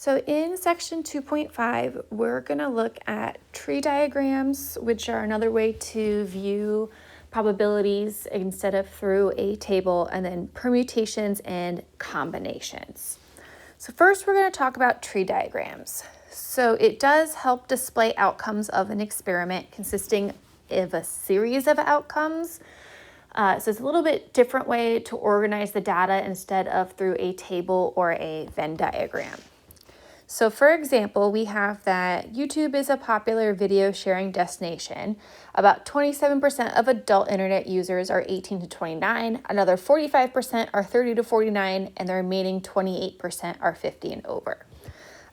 So in section 2.5, we're going to look at tree diagrams, which are another way to view probabilities instead of through a table, and then permutations and combinations. So first, we're going to talk about tree diagrams. So it does help display outcomes of an experiment consisting of a series of outcomes. So it's a little bit different way to organize the data instead of through a table or a Venn diagram. So for example, we have that YouTube is a popular video sharing destination. About 27% of adult internet users are 18 to 29, another 45% are 30 to 49, and the remaining 28% are 50 and over.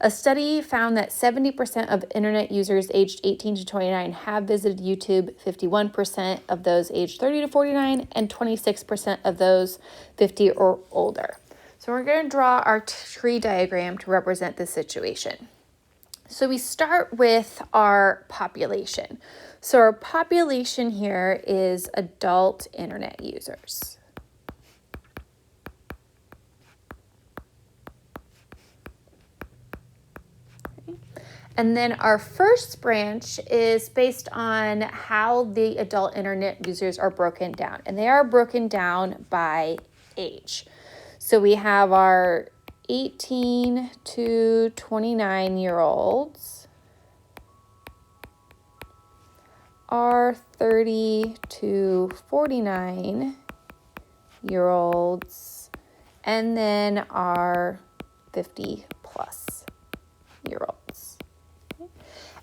A study found that 70% of internet users aged 18 to 29 have visited YouTube, 51% of those aged 30 to 49, and 26% of those 50 or older. So we're going to draw our tree diagram to represent this situation. So we start with our population. So our population here is adult internet users. And then our first branch is based on how the adult internet users are broken down. And they are broken down by age. So we have our 18 to 29-year-olds, our 30 to 49-year-olds, and then our 50-plus-year-olds.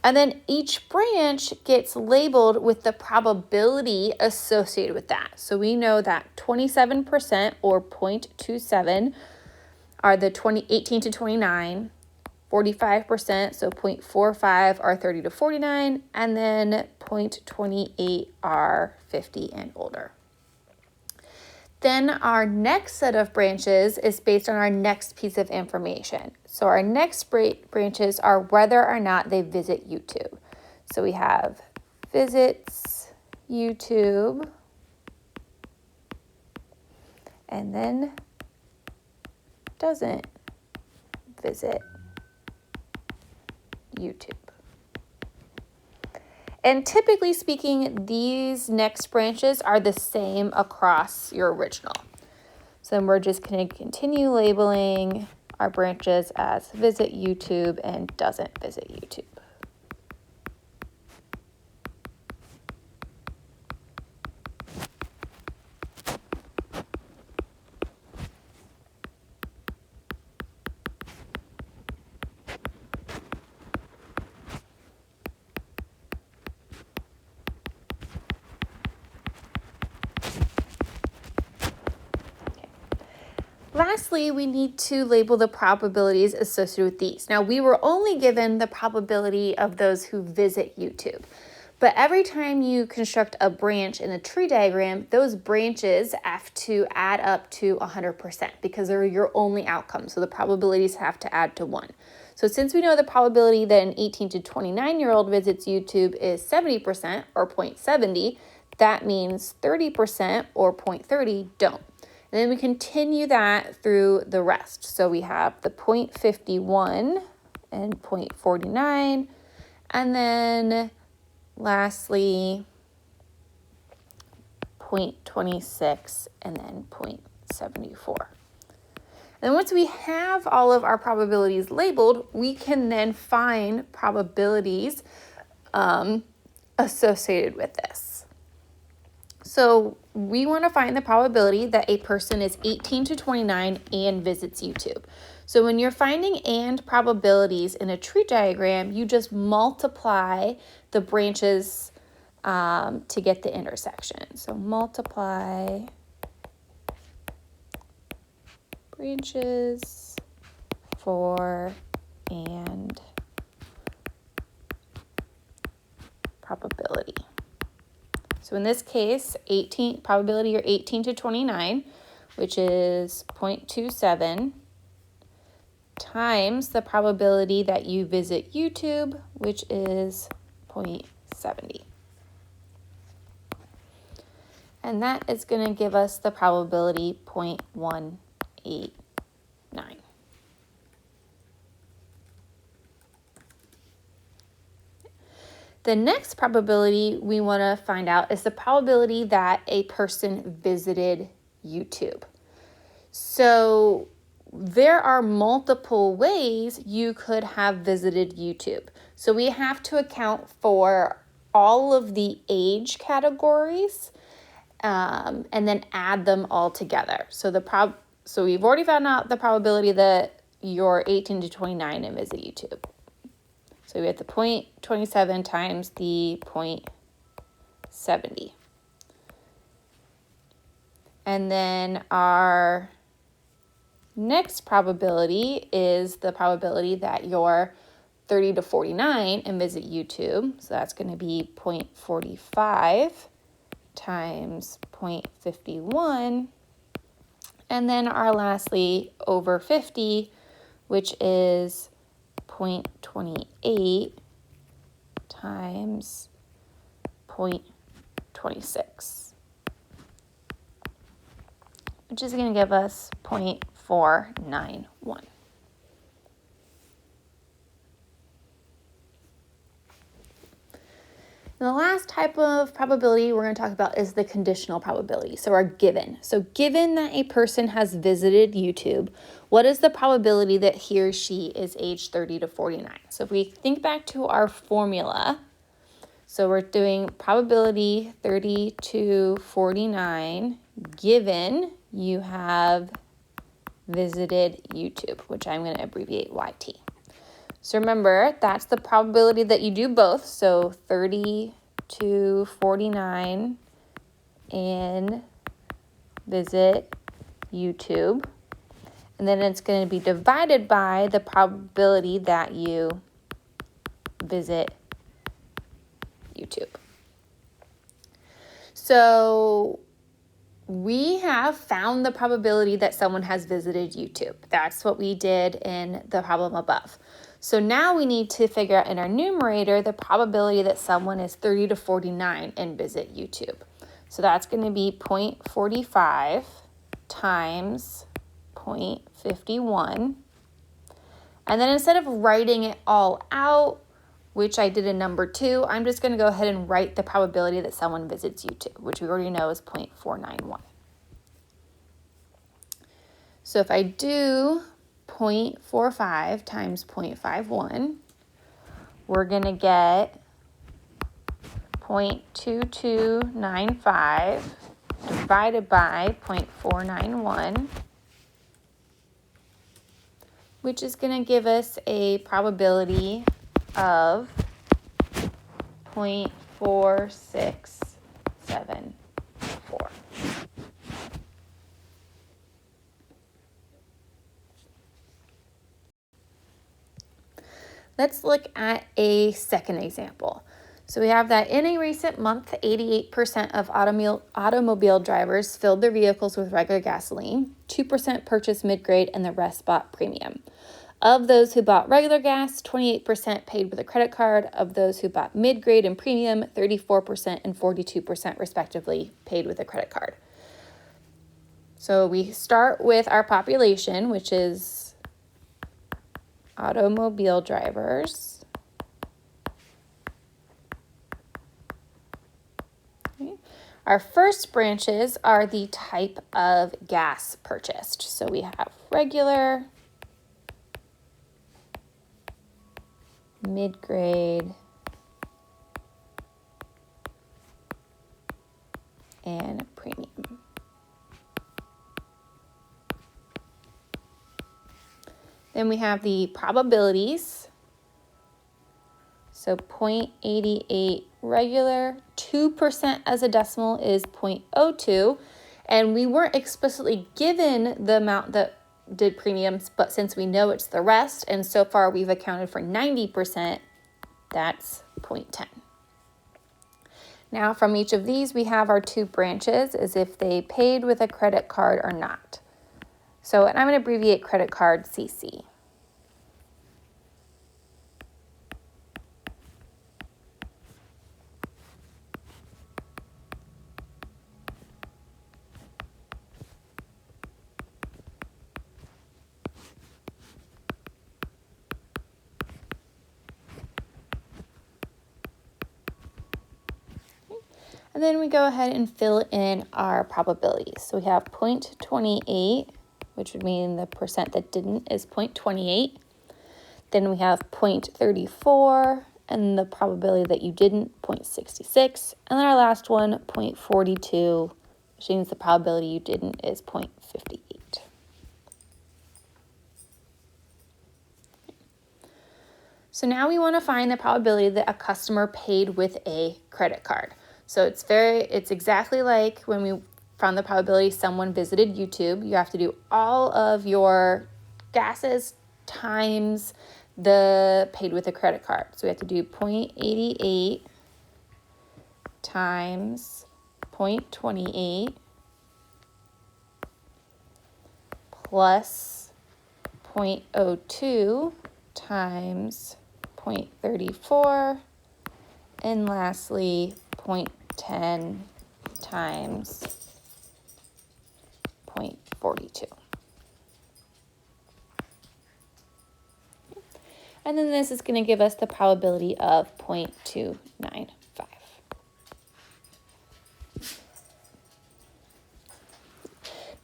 And then each branch gets labeled with the probability associated with that. So we know that 27% or 0.27 are the 18 to 29, 45%, so 0.45 are 30 to 49, and then 0.28 are 50 and older. Then our next set of branches is based on our next piece of information. So our next branches are whether or not they visit YouTube. So we have visits YouTube, and then doesn't visit YouTube. And typically speaking, these next branches are the same across your original. So then we're just going to continue labeling our branches as visit YouTube and doesn't visit YouTube. Lastly, we need to label the probabilities associated with these. Now, we were only given the probability of those who visit YouTube. But every time you construct a branch in a tree diagram, those branches have to add up to 100% because they're your only outcome. So the probabilities have to add to 1. So since we know the probability that an 18 to 29-year-old visits YouTube is 70% or 0.70, that means 30% or 0.30 don't. And then we continue that through the rest. So we have the 0.51 and 0.49, and then lastly 0.26 and then 0.74. And once we have all of our probabilities labeled, we can then find probabilities associated with this. So we want to find the probability that a person is 18 to 29 and visits YouTube. So when you're finding and probabilities in a tree diagram, you just multiply the branches to get the intersection. So multiply branches for and probability. So in this case, probability you're 18 to 29, which is 0.27, times the probability that you visit YouTube, which is 0.70. And that is going to give us the probability 0.189. The next probability we want to find out is the probability that a person visited YouTube. So there are multiple ways you could have visited YouTube. So we have to account for all of the age categories and then add them all together. So we've already found out the probability that you're 18 to 29 and visit YouTube. So we have the 0.27 times the 0.70. And then our next probability is the probability that you're 30 to 49 and visit YouTube. So that's going to be 0.45 times 0.51. And then our lastly, over 50, which is 0.28 times 0.26, which is going to give us 0.491. And the last type of probability we're going to talk about is the conditional probability, so our given. So given that a person has visited YouTube, what is the probability that he or she is age 30 to 49? So if we think back to our formula, so we're doing probability 30 to 49 given you have visited YouTube, which I'm going to abbreviate YT. So remember, that's the probability that you do both. So 30 to 49 and visit YouTube. And then it's going to be divided by the probability that you visit YouTube. So we have found the probability that someone has visited YouTube. That's what we did in the problem above. So now we need to figure out in our numerator the probability that someone is 30 to 49 and visit YouTube. So that's going to be 0.45 times 0.51. And then instead of writing it all out, which I did in number 2, I'm just going to go ahead and write the probability that someone visits YouTube, which we already know is 0.491. So if I do 0.45 times 0.51, we're going to get 0.2295 divided by 0.491, which is going to give us a probability of 0.4674. Let's look at a second example. So we have that in a recent month, 88% of automobile drivers filled their vehicles with regular gasoline, 2% purchased mid-grade, and the rest bought premium. Of those who bought regular gas, 28% paid with a credit card. Of those who bought mid-grade and premium, 34% and 42% respectively paid with a credit card. So we start with our population, which is automobile drivers. Okay. Our first branches are the type of gas purchased. So we have regular, mid-grade, and premium. Then we have the probabilities. So 0.88 regular, 2% as a decimal is 0.02. And we weren't explicitly given the amount that did premiums, but since we know it's the rest, and so far we've accounted for 90%, that's 0.10. Now from each of these, we have our 2 branches as if they paid with a credit card or not. So, and I'm going to abbreviate credit card CC. And then we go ahead and fill in our probabilities. So we have 0.28, which would mean the percent that didn't is 0.28. Then we have 0.34, and the probability that you didn't, 0.66. And then our last one, 0.42, which means the probability you didn't is 0.58. So now we want to find the probability that a customer paid with a credit card. So it's exactly like when we found the probability someone visited YouTube. You have to do all of your gases times the paid with a credit card. So we have to do 0.88 times 0.28 plus 0.02 times 0.34, and lastly 0.10 times 0.42. And then this is going to give us the probability of 0.295.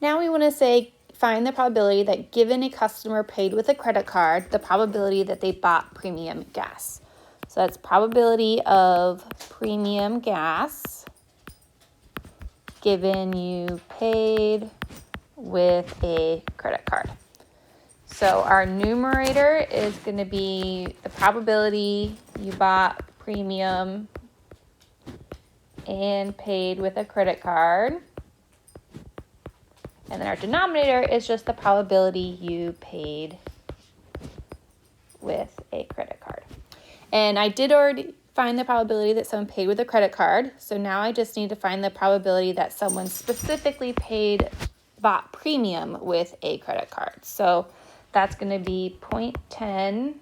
Now we want to find the probability that given a customer paid with a credit card, the probability that they bought premium gas. So that's probability of premium gas given you paid with a credit card. So our numerator is going to be the probability you bought premium and paid with a credit card. And then our denominator is just the probability you paid with a credit card. And I did already find the probability that someone paid with a credit card. So now I just need to find the probability that someone specifically bought premium with a credit card. So that's going to be 0.10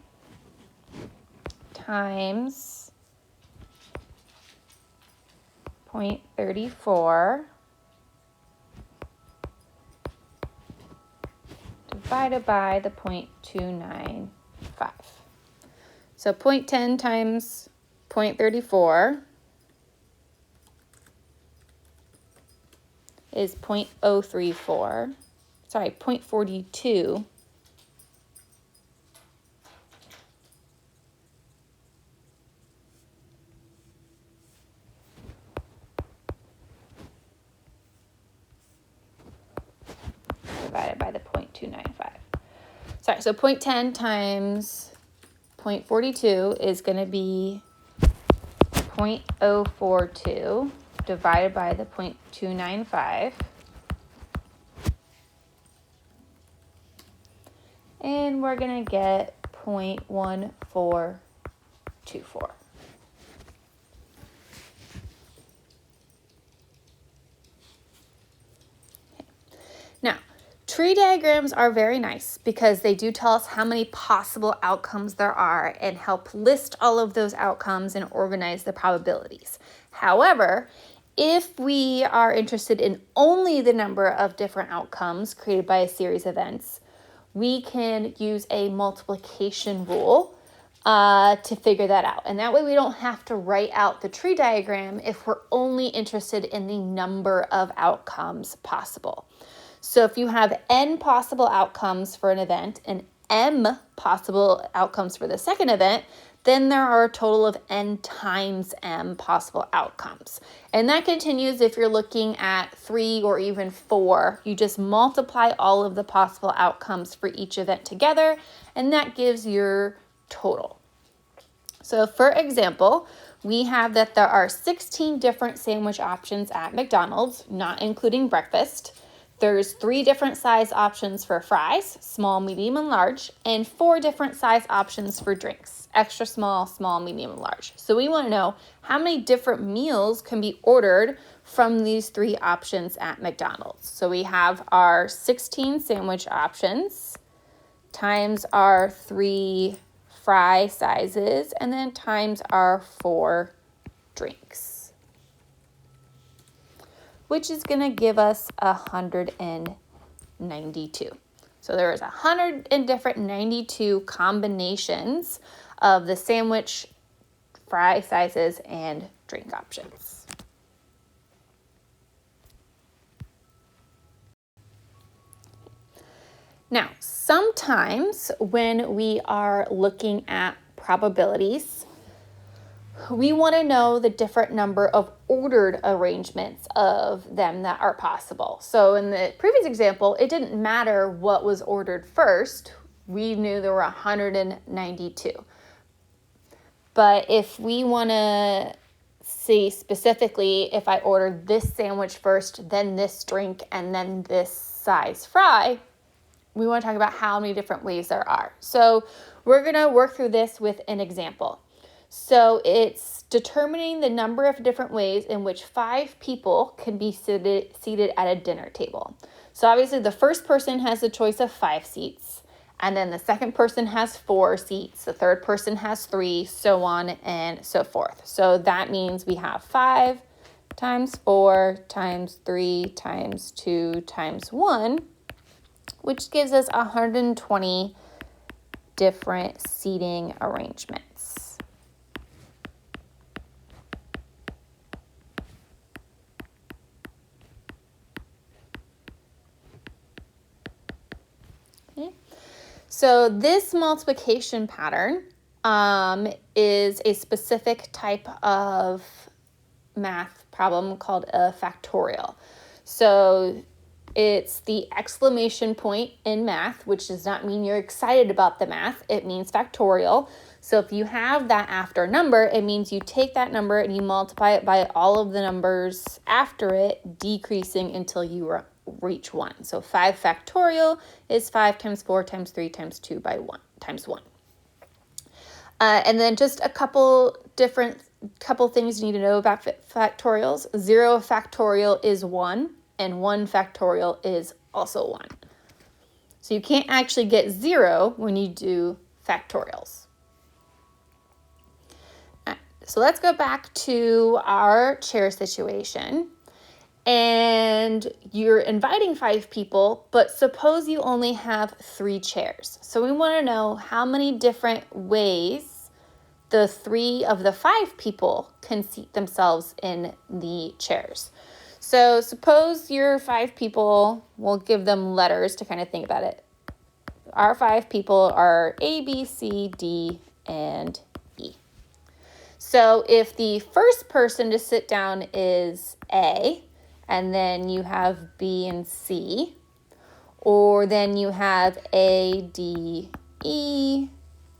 times 0.34 divided by the 0.295. So 0.10 times 0.34 is 0.034, sorry, 0.42. Divided by the 0.295. Sorry, so 0.10 times 0.42 is going to be 0.042 divided by the 0.295. And we're going to get 0.1424. Now, tree diagrams are very nice because they do tell us how many possible outcomes there are and help list all of those outcomes and organize the probabilities. However, if we are interested in only the number of different outcomes created by a series of events, we can use a multiplication rule to figure that out. And that way we don't have to write out the tree diagram if we're only interested in the number of outcomes possible. So if you have n possible outcomes for an event and m possible outcomes for the second event, then there are a total of n times m possible outcomes. And that continues if you're looking at 3 or even 4. You just multiply all of the possible outcomes for each event together, and that gives your total. So for example, we have that there are 16 different sandwich options at McDonald's, not including breakfast. There's 3 different size options for fries, small, medium, and large, and 4 different size options for drinks, extra small, small, medium, and large. So we want to know how many different meals can be ordered from these 3 options at McDonald's. So we have our 16 sandwich options times our 3 fry sizes, and then times our 4 drinks, which is going to give us 192. So there is 192 combinations of the sandwich, fry sizes, and drink options. Now, sometimes when we are looking at probabilities, we want to know the different number of ordered arrangements of them that are possible. So in the previous example, it didn't matter what was ordered first. We knew there were 192. But if we want to see specifically, if I ordered this sandwich first, then this drink, and then this size fry, we want to talk about how many different ways there are. So we're going to work through this with an example. So it's determining the number of different ways in which 5 people can be seated at a dinner table. So obviously the first person has the choice of 5 seats, and then the second person has 4 seats, the third person has 3, so on and so forth. So that means we have 5 times 4 times 3 times 2 times 1, which gives us 120 different seating arrangements. Okay. So this multiplication pattern is a specific type of math problem called a factorial. So it's the exclamation point in math, which does not mean you're excited about the math. It means factorial. So if you have that after number, it means you take that number and you multiply it by all of the numbers after it, decreasing until you reach 1. So 5 factorial is 5 times 4 times 3 times 2 by 1 times 1. And then just a couple things you need to know about factorials. 0 factorial is 1. And 1 factorial is also 1. So you can't actually get 0 when you do factorials. So let's go back to our chair situation. And you're inviting 5 people, but suppose you only have 3 chairs. So we want to know how many different ways the 3 of the 5 people can seat themselves in the chairs. So suppose your 5 people, we'll give them letters to kind of think about it. Our 5 people are A, B, C, D, and E. So if the first person to sit down is A, and then you have B and C, or then you have A, D, E,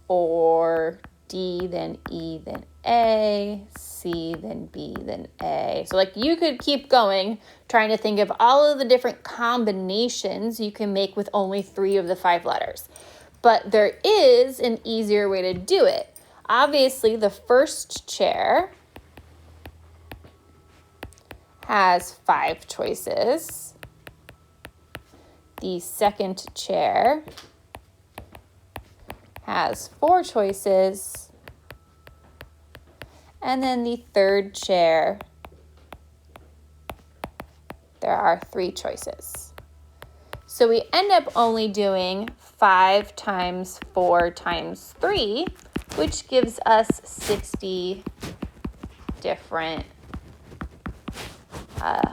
or D, then E, then A, C, then B, then A. So like you could keep going trying to think of all of the different combinations you can make with only 3 of the 5 letters. But there is an easier way to do it. Obviously, the first chair has 5 choices. The second chair has 4 choices. And then the third chair, there are 3 choices. So we end up only doing 5 times 4 times 3, which gives us 60 different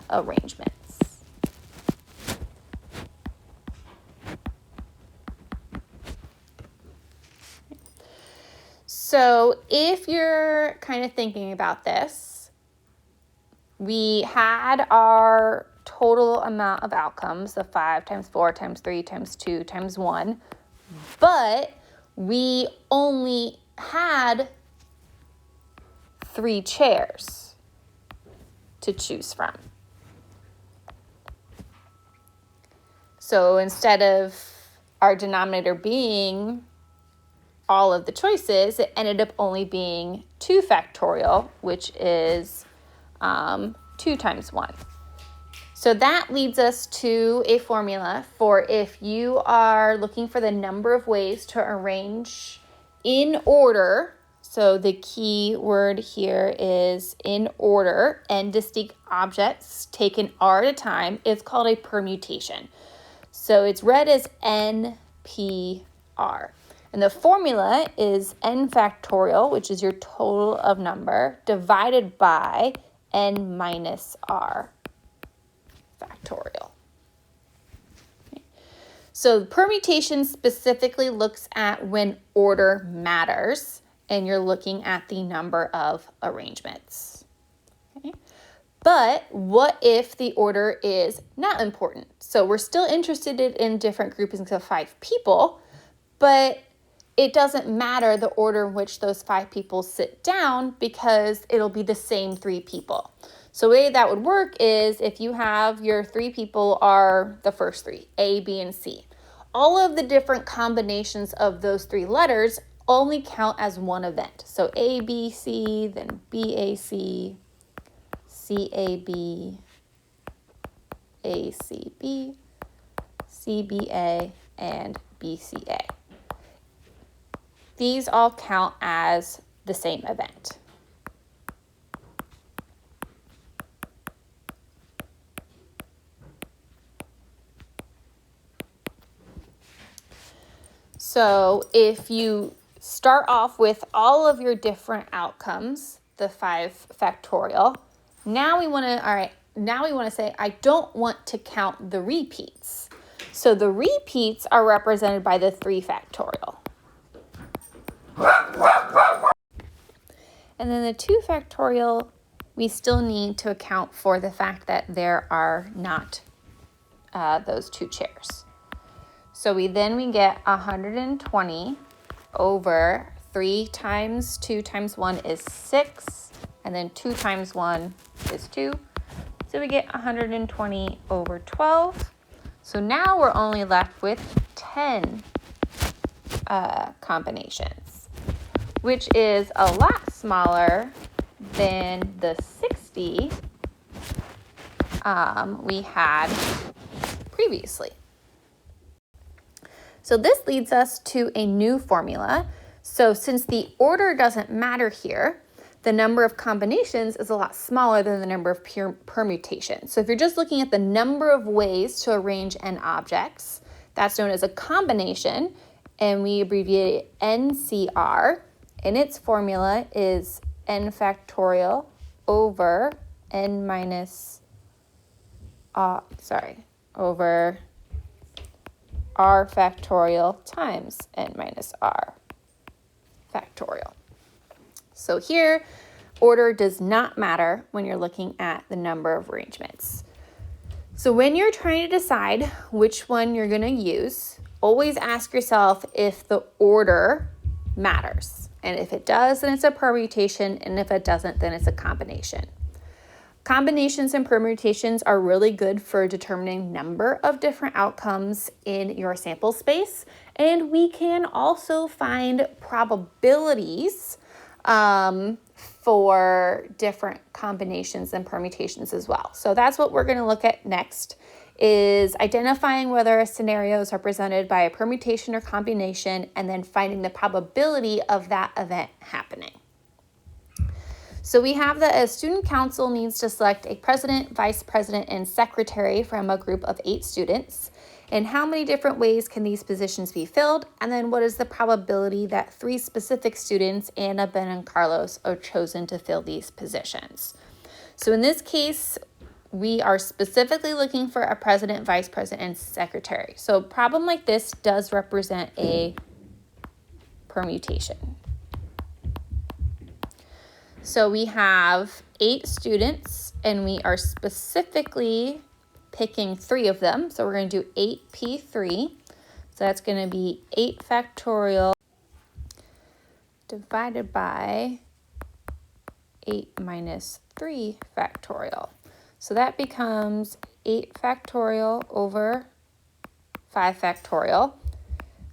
arrangements. So if you're kind of thinking about this, we had our total amount of outcomes, the 5 times 4 times 3 times 2 times 1, but we only had 3 chairs to choose from. So instead of our denominator being all of the choices, it ended up only being 2 factorial, which is 2 times 1. So that leads us to a formula for if you are looking for the number of ways to arrange in order. So the key word here is in order, and distinct objects taken R at a time. It's called a permutation. So it's read as NPR. And the formula is n factorial, which is your total of number, divided by n minus r factorial. Okay. So permutation specifically looks at when order matters, and you're looking at the number of arrangements. Okay. But what if the order is not important? So we're still interested in different groupings of 5 people, but it doesn't matter the order in which those 5 people sit down because it'll be the same 3 people. So the way that would work is if you have your 3 people are the first 3, A, B, and C. All of the different combinations of those 3 letters only count as one event. So A, B, C, then B, A, C, C, A, B, A, C, B, C, B, A, and B, C, A. These all count as the same event. So if you start off with all of your different outcomes, the 5 factorial, now we want to say, I don't want to count the repeats. So the repeats are represented by the 3 factorial. And then the 2 factorial, we still need to account for the fact that there are not those 2 chairs. So we get 120 over 3 times 2 times 1 is 6, and then 2 times 1 is 2. So we get 120 over 12. So now we're only left with 10 combinations, which is a lot smaller than the 60 we had previously. So this leads us to a new formula. So since the order doesn't matter here, the number of combinations is a lot smaller than the number of permutations. So if you're just looking at the number of ways to arrange n objects, that's known as a combination, and we abbreviate it NCR, and its formula is n factorial over n minus, over r factorial times n minus r factorial. So here, order does not matter when you're looking at the number of arrangements. So when you're trying to decide which one you're going to use, always ask yourself if the order matters. And if it does, then it's a permutation, and if it doesn't, then it's a combination. Combinations and permutations are really good for determining number of different outcomes in your sample space, and we can also find probabilities for different combinations and permutations as well. So that's what we're going to look at next, is identifying whether scenarios are presented by a permutation or combination, and then finding the probability of that event happening. So we have that a student council needs to select a president, vice president, and secretary from a group of 8 students. And how many different ways can these positions be filled? And then what is the probability that 3 specific students, Anna, Ben, and Carlos, are chosen to fill these positions? So in this case, we are specifically looking for a president, vice president, and secretary. So a problem like this does represent a permutation. So we have 8 students, and we are specifically picking 3 of them. So we're going to do 8p3. So that's going to be 8 factorial divided by 8 minus 3 factorial. So that becomes 8 factorial over 5 factorial.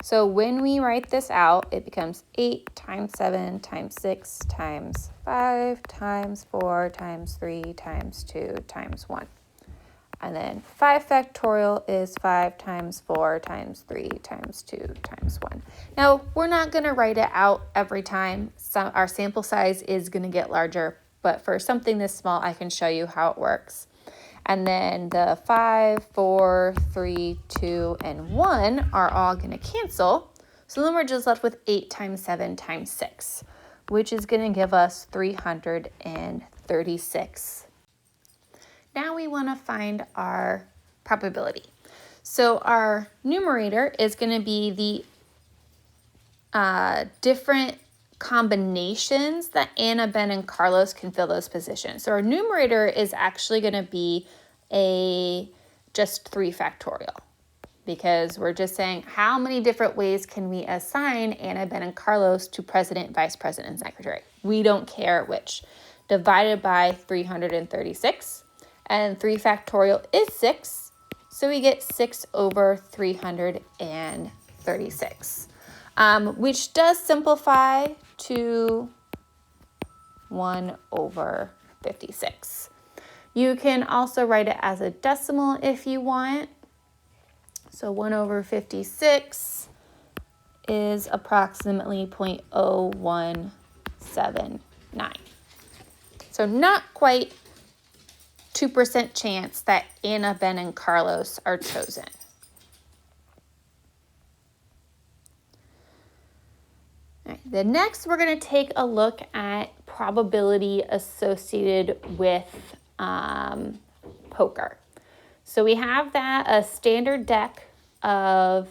So when we write this out, it becomes 8 times 7 times 6 times 5 times 4 times 3 times 2 times 1. And then 5 factorial is 5 times 4 times 3 times 2 times 1. Now, we're not going to write it out every time. Our sample size is going to get larger, but for something this small, I can show you how it works. And then the 5, 4, 3, 2, and 1 are all going to cancel. So then we're just left with 8 times 7 times 6, which is going to give us 336. Now we want to find our probability. So our numerator is going to be the different combinations that Anna, Ben, and Carlos can fill those positions. So our numerator is actually going to be just 3 factorial, because we're just saying how many different ways can we assign Anna, Ben, and Carlos to president, vice president, and secretary. We don't care which. Divided by 336, and 3 factorial is 6, so we get 6 over 336. Which does simplify to 1 over 56. You can also write it as a decimal if you want. So 1 over 56 is approximately 0.0179. So not quite 2% chance that Anna, Ben, and Carlos are chosen. The next, we're going to take a look at probability associated with poker. So we have a standard deck of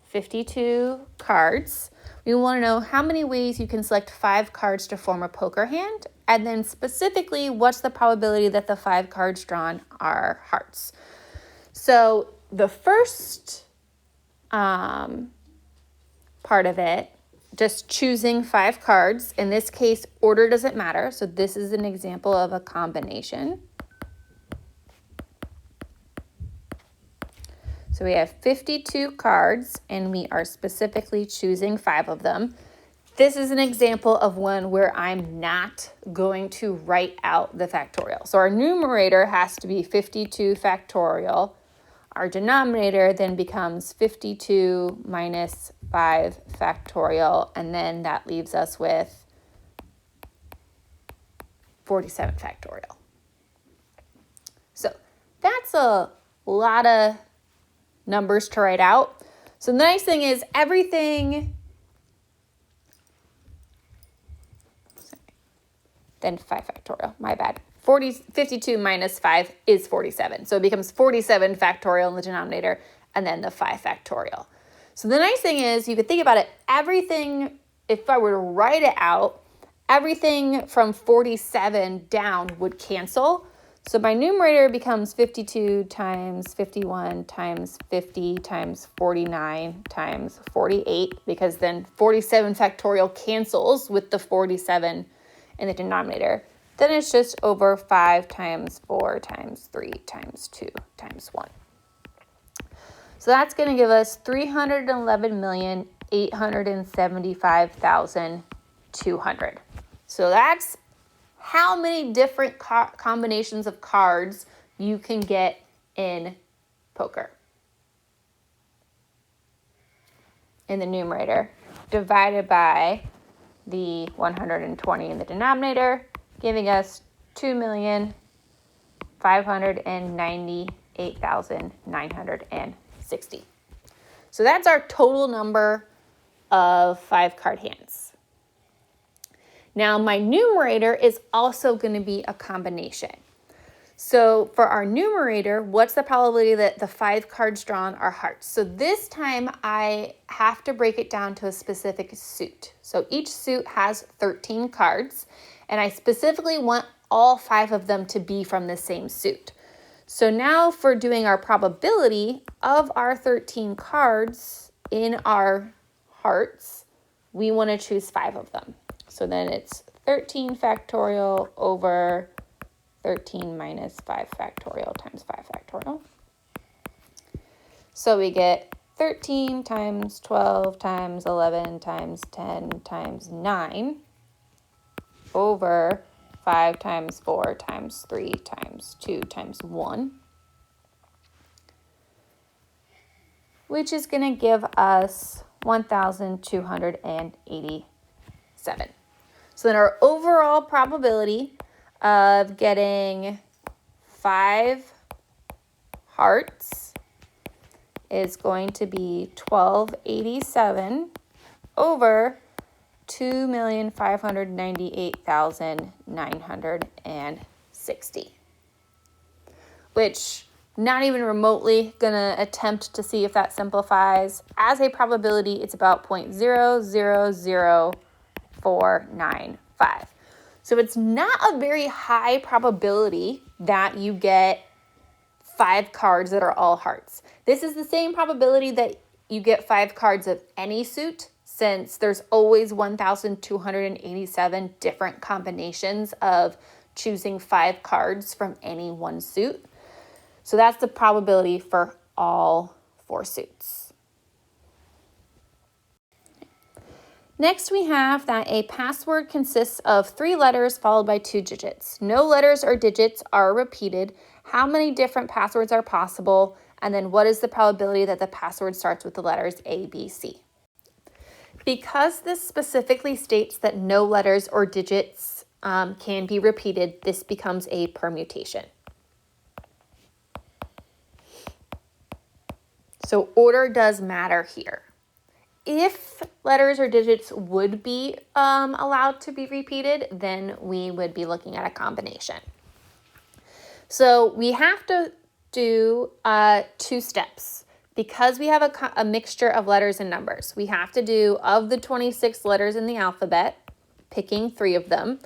52 cards. We want to know how many ways you can select 5 cards to form a poker hand, and then specifically, what's the probability that the 5 cards drawn are hearts. So the first part of it, just choosing 5 cards. In this case, order doesn't matter. So this is an example of a combination. So we have 52 cards, and we are specifically choosing 5 of them. This is an example of one where I'm not going to write out the factorial. So our numerator has to be 52 factorial. Our denominator then becomes 52 minus 5 factorial, and then that leaves us with 47 factorial. So that's a lot of numbers to write out. So the nice thing is then 5 factorial, my bad. 52 minus 5 is 47. So it becomes 47 factorial in the denominator, and then the 5 factorial. So the nice thing is, you could think about it, everything, if I were to write it out, everything from 47 down would cancel. So my numerator becomes 52 times 51 times 50 times 49 times 48, because then 47 factorial cancels with the 47 in the denominator. Then it's just over 5 times 4 times 3 times 2 times 1. So that's going to give us 311,875,200. So that's how many different combinations of cards you can get in poker. In the numerator, divided by the 120 in the denominator, giving us 2,598,960. So that's our total number of 5 card hands. Now my numerator is also going to be a combination. So for our numerator, what's the probability that the 5 cards drawn are hearts? So this time I have to break it down to a specific suit. So each suit has 13 cards, and I specifically want all 5 of them to be from the same suit. So now for doing our probability of our 13 cards in our hearts, we want to choose 5 of them. So then it's 13 factorial over 13 minus 5 factorial times 5 factorial. So we get 13 times 12 times 11 times 10 times 9 over 5 times 4 times 3 times 2 times 1, which is going to give us 1,287. So then our overall probability of getting 5 hearts is going to be 1,287 over 2,598,960, which Not even remotely gonna attempt to see if that simplifies. As a probability, it's about 0.000495. So it's not a very high probability that you get 5 cards that are all hearts. This is the same probability that you get 5 cards of any suit, since there's always 1,287 different combinations of choosing 5 cards from any one suit. So that's the probability for all 4 suits. Next, we have that a password consists of 3 letters followed by 2 digits. No letters or digits are repeated. How many different passwords are possible? And then what is the probability that the password starts with the letters A, B, C? Because this specifically states that no letters or digits can be repeated, this becomes a permutation. So order does matter here. If letters or digits would be allowed to be repeated, then we would be looking at a combination. So we have to do 2 steps. Because we have a mixture of letters and numbers, we have to do, of the 26 letters in the alphabet, picking 3 of them,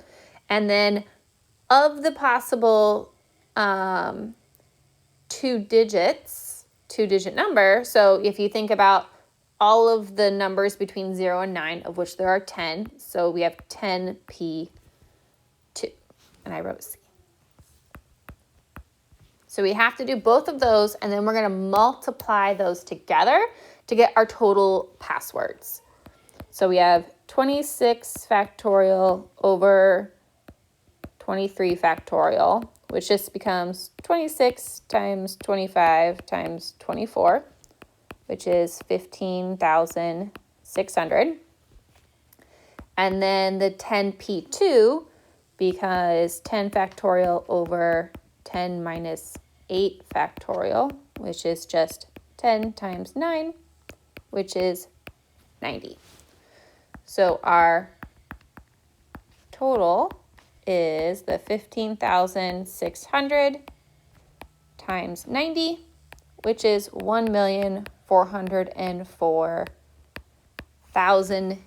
and then of the possible 2-digit number. So if you think about all of the numbers between 0 and 9, of which there are 10, so we have 10P2, and I wrote C. So we have to do both of those, and then we're going to multiply those together to get our total passwords. So we have 26 factorial over 23 factorial, which just becomes 26 times 25 times 24, which is 15,600. And then the 10P2, because 10 factorial over 10 minus 8 factorial, which is just 10 times 9, which is 90. So our total is the 15,600 times 90, which is 1,404,000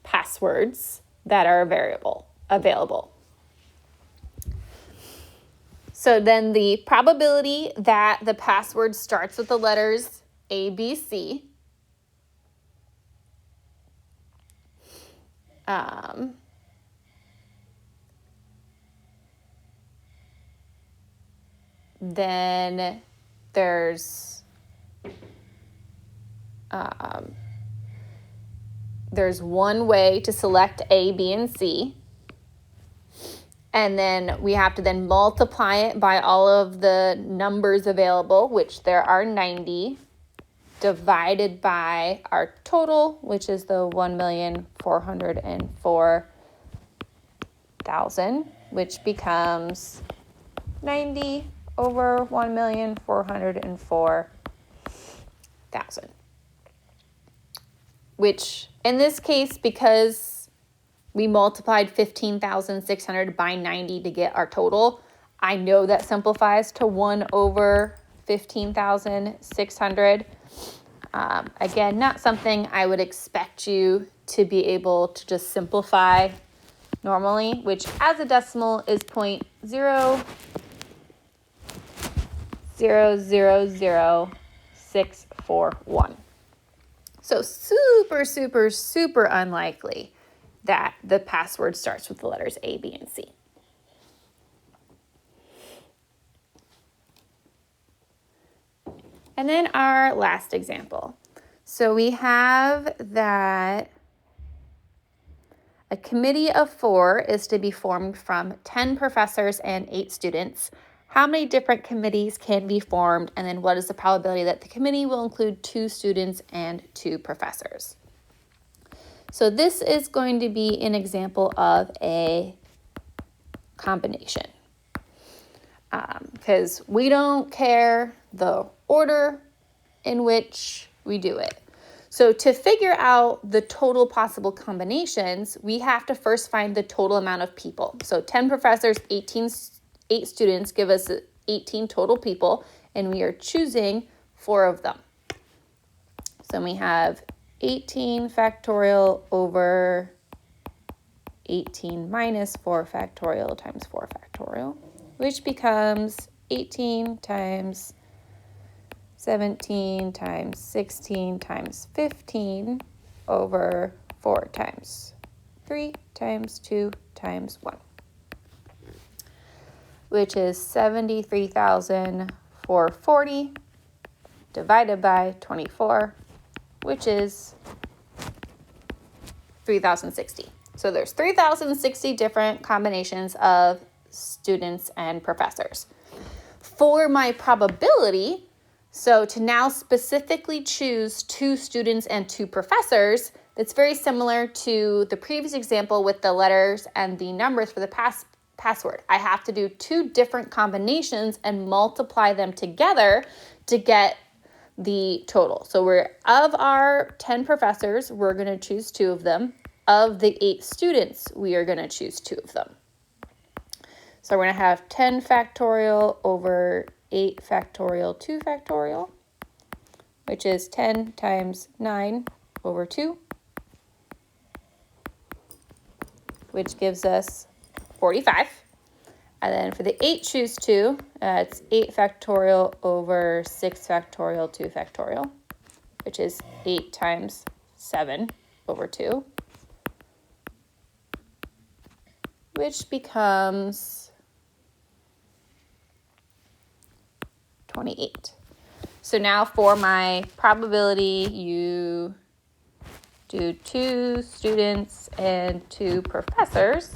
passwords that are available. So then the probability that the password starts with the letters A, B, C then there's one way to select A, B, and C. And then we have to then multiply it by all of the numbers available, which there are 90, divided by our total, which is the 1,404,000, which becomes 90 over 1,404,000. Which in this case, because we multiplied 15,600 by 90 to get our total, I know that simplifies to 1 over 15,600. Again, not something I would expect you to be able to just simplify normally, which as a decimal is 0.0000641. So super, super, super unlikely that the password starts with the letters A, B, and C. And then our last example. So we have that a committee of 4 is to be formed from 10 professors and 8 students. How many different committees can be formed? And then what is the probability that the committee will include 2 students and 2 professors? So this is going to be an example of a combination, because we don't care the order in which we do it. So to figure out the total possible combinations, we have to first find the total amount of people. So 10 professors, 8 students give us 18 total people, and we are choosing 4 of them. So we have 18 factorial over 18 minus 4 factorial times 4 factorial, which becomes 18 times 17 times 16 times 15 over 4 times 3 times 2 times 1, which is 73,440 divided by 24, which is 3,060. So there's 3,060 different combinations of students and professors. For my probability, so to now specifically choose 2 students and 2 professors, it's very similar to the previous example with the letters and the numbers for the password. I have to do 2 different combinations and multiply them together to get the total. So of our 10 professors, we're going to choose 2 of them. Of the 8 students, we are going to choose 2 of them. So we're going to have 10 factorial over 8 factorial 2 factorial, which is 10 times 9 over 2, which gives us 45. And then for the 8 choose 2, it's 8 factorial over 6 factorial 2 factorial, which is 8 times 7 over 2, which becomes 28. So now for my probability, you do 2 students and 2 professors.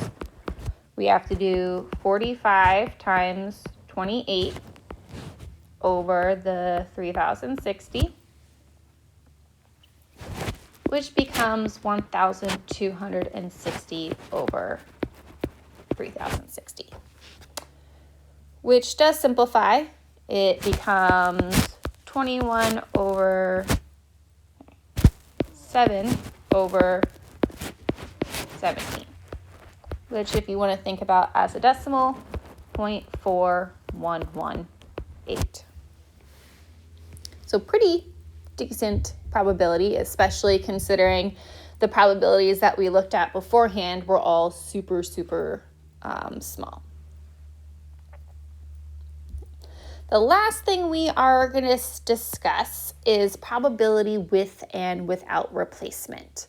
We have to do 45 times 28 over the 3,060, which becomes 1,260 over 3,060, which does simplify. It becomes 21 over 7 over 17, which if you want to think about as a decimal, 0.4118. So pretty decent probability, especially considering the probabilities that we looked at beforehand were all super, super small. The last thing we are going to discuss is probability with and without replacement.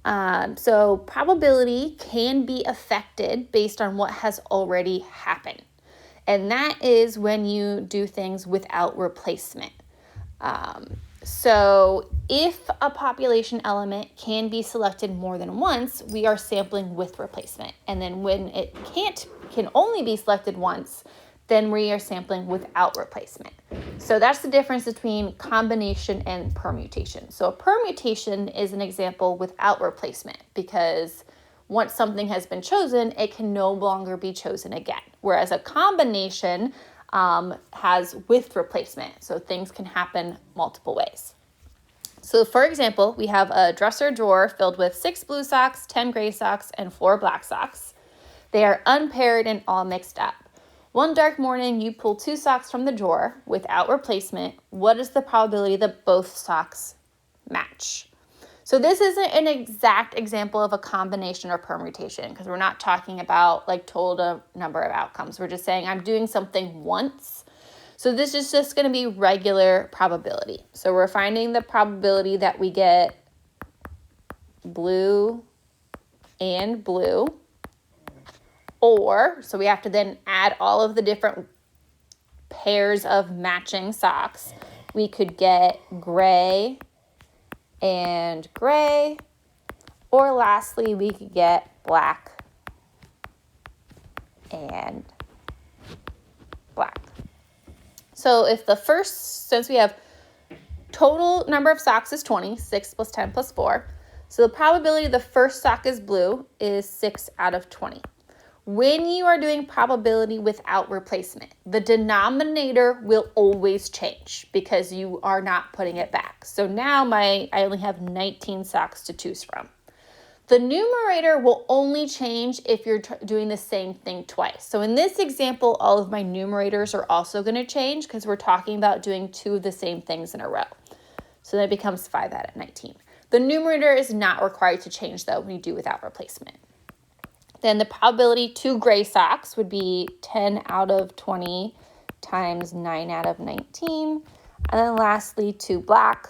So probability can be affected based on what has already happened. And that is when you do things without replacement. So if a population element can be selected more than once, we are sampling with replacement. And then when it can only be selected once, then we are sampling without replacement. So that's the difference between combination and permutation. So a permutation is an example without replacement because once something has been chosen, it can no longer be chosen again. Whereas a combination has with replacement. So things can happen multiple ways. So for example, we have a dresser drawer filled with 6 blue socks, 10 gray socks, and 4 black socks. They are unpaired and all mixed up. One dark morning, you pull 2 socks from the drawer without replacement. What is the probability that both socks match? So this isn't an exact example of a combination or permutation because we're not talking about like total number of outcomes. We're just saying I'm doing something once. So this is just going to be regular probability. So we're finding the probability that we get blue and blue. Or, so we have to then add all of the different pairs of matching socks. We could get gray and gray, or lastly, we could get black and black. So if since we have total number of socks is 20, 6 plus 10 plus 4, so the probability the first sock is blue is 6 out of 20. When you are doing probability without replacement, the denominator will always change because you are not putting it back. So now I only have 19 socks to choose from. The numerator will only change if you're doing the same thing twice. So in this example, all of my numerators are also going to change because we're talking about doing two of the same things in a row. So then it becomes 5 out of 19. The numerator is not required to change though when you do without replacement. Then the probability 2 gray socks would be 10 out of 20 times 9 out of 19. And then lastly, 2 black,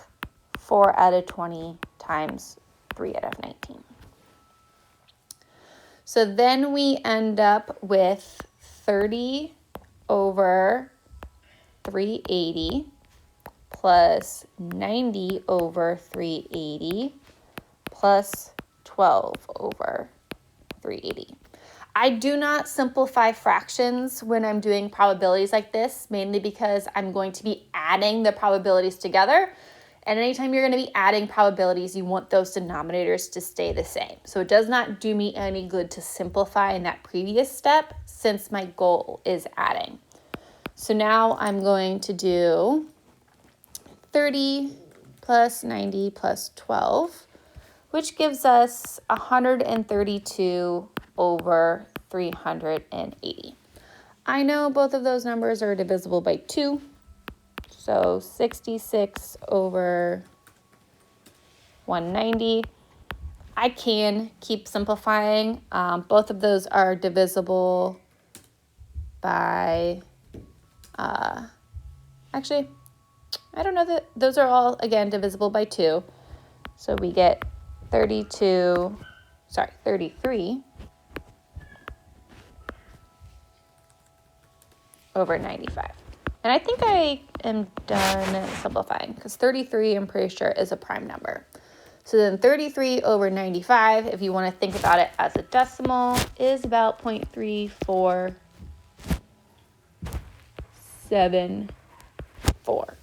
4 out of 20 times 3 out of 19. So then we end up with 30 over 380 plus 90 over 380 plus 12 over 380. I do not simplify fractions when I'm doing probabilities like this, mainly because I'm going to be adding the probabilities together. And anytime you're going to be adding probabilities, you want those denominators to stay the same. So it does not do me any good to simplify in that previous step since my goal is adding. So now I'm going to do 30 plus 90 plus 12, which gives us 132 over 380. I know both of those numbers are divisible by 2. So 66 over 190. I can keep simplifying. Both of those are divisible by, actually, I don't know that those are all, again, divisible by 2. So we get 33 over 95. And I think I am done simplifying because 33, I'm pretty sure, is a prime number. So then 33 over 95, if you want to think about it as a decimal, is about 0.3474.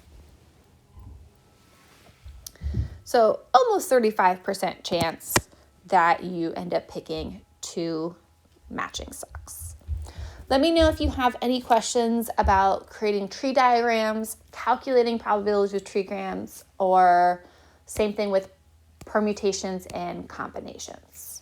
So almost 35% chance that you end up picking 2 matching socks. Let me know if you have any questions about creating tree diagrams, calculating probabilities with trigrams, or same thing with permutations and combinations.